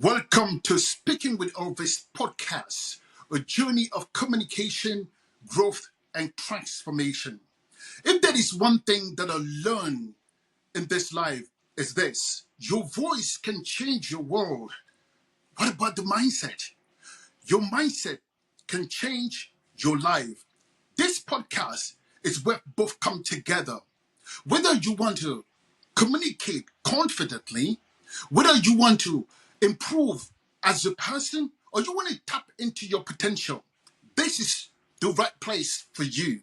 Welcome to Speaking with Elvis Podcast, a journey of communication, growth, and transformation. If there is one thing that I learned in this life, is this: your voice can change your world. What about the mindset? Your mindset can change your life. This podcast is where both come together. Whether you want to communicate confidently, whether you want to improve as a person, or you want to tap into your potential, this is the right place for you.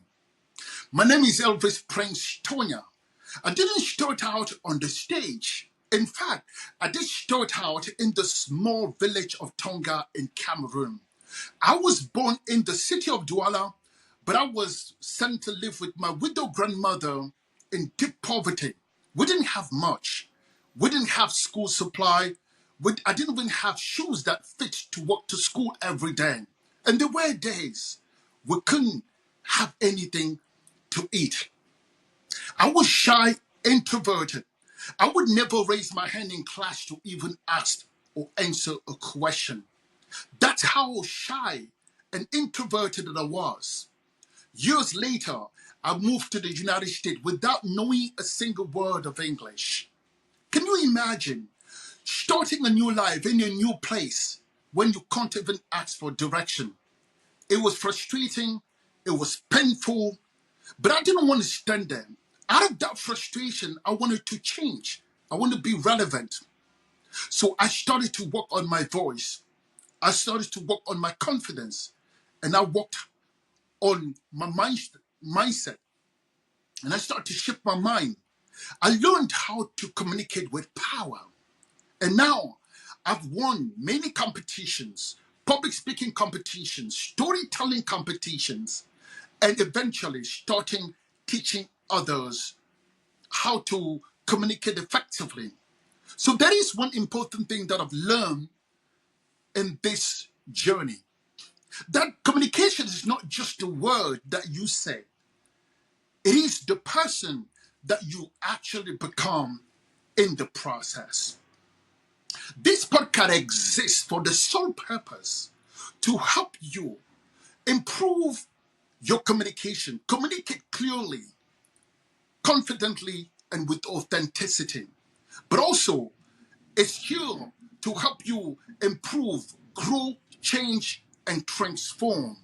My name is Elvis Prince Tonya. I didn't start out on the stage. In fact, I did start out in the small village of Tonga in Cameroon. I was born in the city of Douala, but I was sent to live with my widow grandmother in deep poverty. We didn't have much. We didn't have school supply. I didn't even have shoes that fit to walk to school every day. And there were days we couldn't have anything to eat. I was shy, introverted. I would never raise my hand in class to even ask or answer a question. That's how shy and introverted that I was. Years later, I moved to the United States without knowing a single word of English. Can you imagine starting a new life in a new place when you can't even ask for direction? It was frustrating, it was painful, but I didn't want to stand there. Out of that frustration, I wanted to change. I wanted to be relevant. So I started to work on my voice. I started to work on my confidence. And I worked on my mindset. And I started to shift my mind. I learned how to communicate with power. And now I've won many competitions, public speaking competitions, storytelling competitions, and eventually starting teaching others how to communicate effectively. So that is one important thing that I've learned in this journey. That communication is not just a word that you say. It is the person that you actually become in the process. This podcast exists for the sole purpose to help you improve your communication, communicate clearly, confidently, and with authenticity. But also, it's here to help you improve, grow, change, and transform.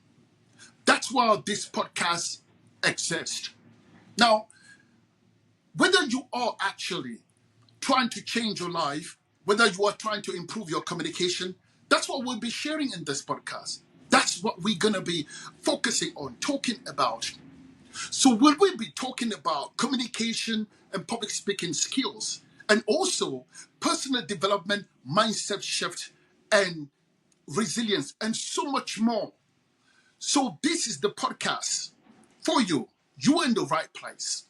That's why this podcast exists. Now, whether you are actually trying to change your life, whether you are trying to improve your communication, that's what we'll be sharing in this podcast. That's what we're going to be focusing on, talking about. So we'll be talking about communication and public speaking skills, and also personal development, mindset shift, and resilience, and so much more. So this is the podcast for you. You are in the right place.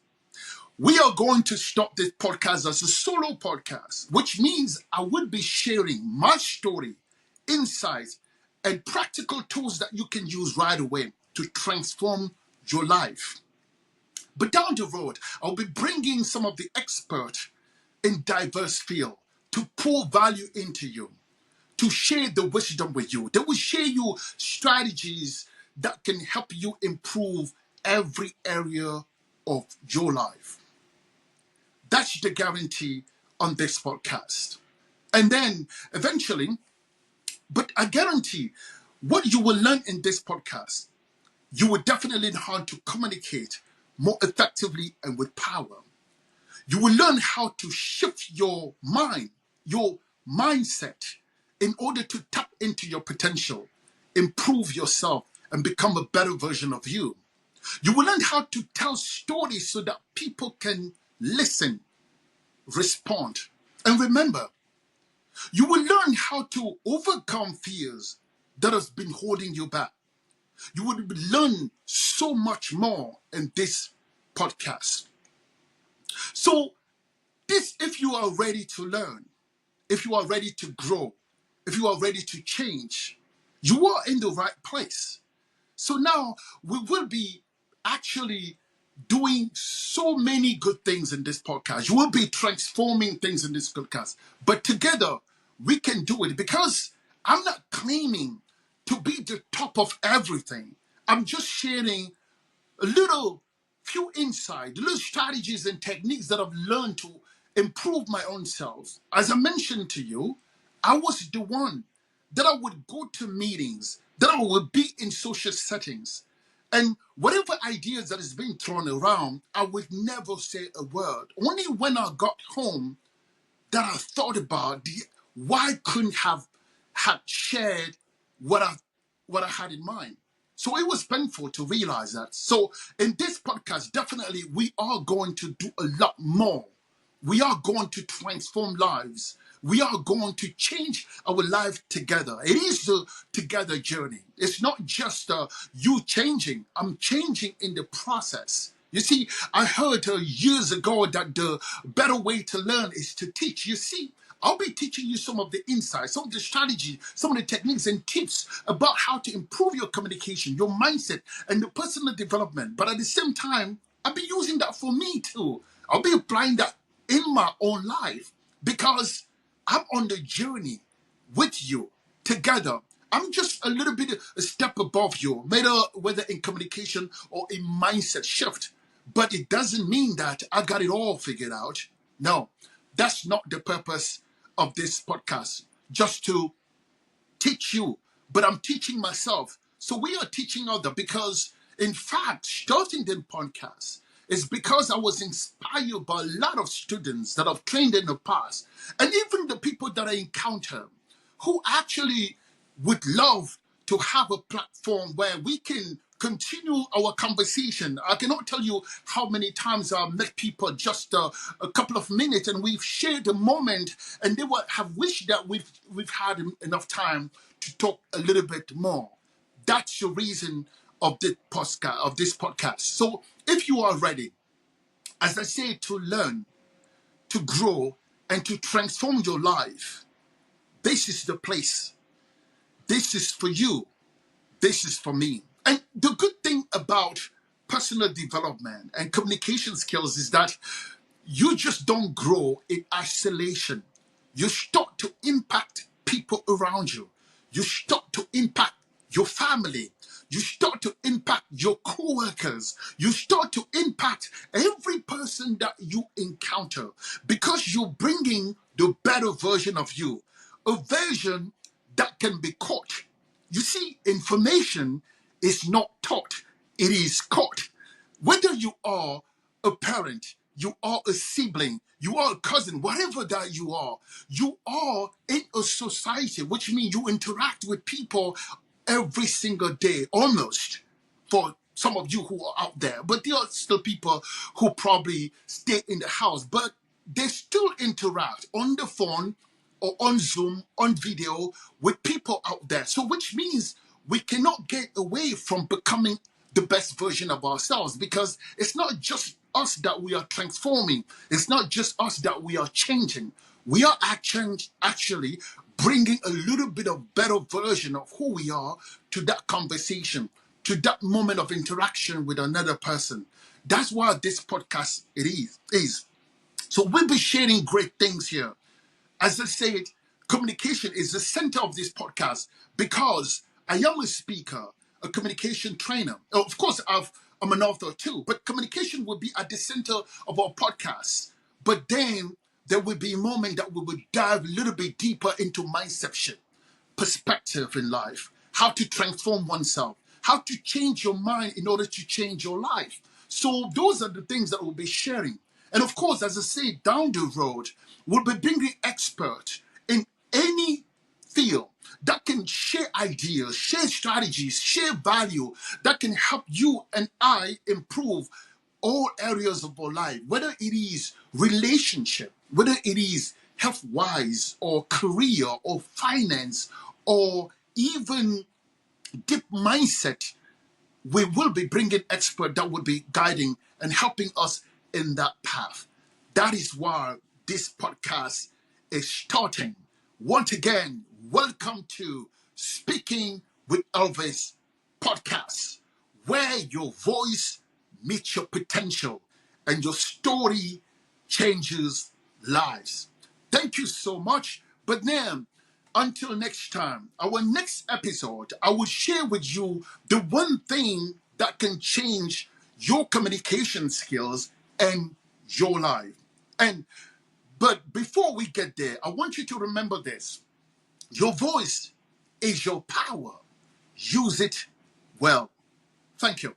We are going to start this podcast as a solo podcast, which means I will be sharing my story, insights, and practical tools that you can use right away to transform your life. But down the road, I'll be bringing some of the experts in diverse fields to pour value into you, to share the wisdom with you. They will share you strategies that can help you improve every area of your life. That's the guarantee on this podcast. And then eventually, but I guarantee what you will learn in this podcast, you will definitely learn how to communicate more effectively and with power. You will learn how to shift your mind, your mindset, in order to tap into your potential, improve yourself, and become a better version of you. You will learn how to tell stories so that people can listen, respond, and remember. You will learn how to overcome fears that has been holding you back. You will learn so much more in this podcast. So, if you are ready to learn, if you are ready to grow, if you are ready to change, you are in the right place. So now we will be actually doing so many good things in this podcast. You will be transforming things in this podcast. But together, we can do it, because I'm not claiming to be the top of everything. I'm just sharing a little few insight, little strategies and techniques that I've learned to improve my own self. As I mentioned to you, I was the one that I would go to meetings, that I would be in social settings, and whatever ideas that is being thrown around, I would never say a word. Only when I got home that I thought about why couldn't have had shared what I had in mind. So it was painful to realize that. So in this podcast, definitely we are going to do a lot more. We are going to transform lives. We are going to change our life together. It is a together journey. It's not just you changing. I'm changing in the process. You see, I heard years ago that the better way to learn is to teach. You see, I'll be teaching you some of the insights, some of the strategies, some of the techniques and tips about how to improve your communication, your mindset, and your personal development. But at the same time, I'll be using that for me too. I'll be applying that in my own life, because I'm on the journey with you together. I'm just a little bit a step above you, whether in communication or in mindset shift. But it doesn't mean that I got it all figured out. No, that's not the purpose of this podcast. Just to teach you, but I'm teaching myself. So we are teaching others, because, in fact, starting the podcast is because I was inspired by a lot of students that I've trained in the past, and even the people that I encounter who actually would love to have a platform where we can continue our conversation. I cannot tell you how many times I've met people just a couple of minutes and we've shared a moment, and they would have wished that we've had enough time to talk a little bit more. That's the reason of this podcast. So if you are ready, as I say, to learn, to grow, and to transform your life, this is the place. This is for you. This is for me. And the good thing about personal development and communication skills is that you just don't grow in isolation. You start to impact people around you. You start to impact your family. You start to impact your co-workers. You start to impact every person that you encounter, because you're bringing the better version of you, a version that can be caught. You see, information is not taught, it is caught. Whether you are a parent, you are a sibling, you are a cousin, whatever that you are in a society, which means you interact with people every single day, almost, for some of you who are out there. But there are still people who probably stay in the house, but they still interact on the phone or on Zoom, on video with people out there. So which means we cannot get away from becoming the best version of ourselves, because it's not just us that we are transforming. It's not just us that we are changing. We are actually bringing a little bit of better version of who we are to that conversation, to that moment of interaction with another person. That's why this podcast is. So we'll be sharing great things here. As I said, communication is the center of this podcast, because I am a speaker, a communication trainer. Of course, I'm an author too, but communication will be at the center of our podcast. But then there will be a moment that we will dive a little bit deeper into mindset, perspective in life, how to transform oneself, how to change your mind in order to change your life. So those are the things that we'll be sharing. And of course, as I say, down the road, we'll be bringing experts in any field that can share ideas, share strategies, share value that can help you and I improve all areas of our life, whether it is relationship, whether it is health-wise or career or finance or even deep mindset. We will be bringing experts that will be guiding and helping us in that path. That is why this podcast is starting. Once again, welcome to Speaking with Elvis Podcast, where your voice meets your potential and your story changes lives. Thank you so much But now, until next time, our next episode, I will share with you the one thing that can change your communication skills and your life. And but before we get there, I want you to remember this. Your voice is your power. Use it well. Thank you.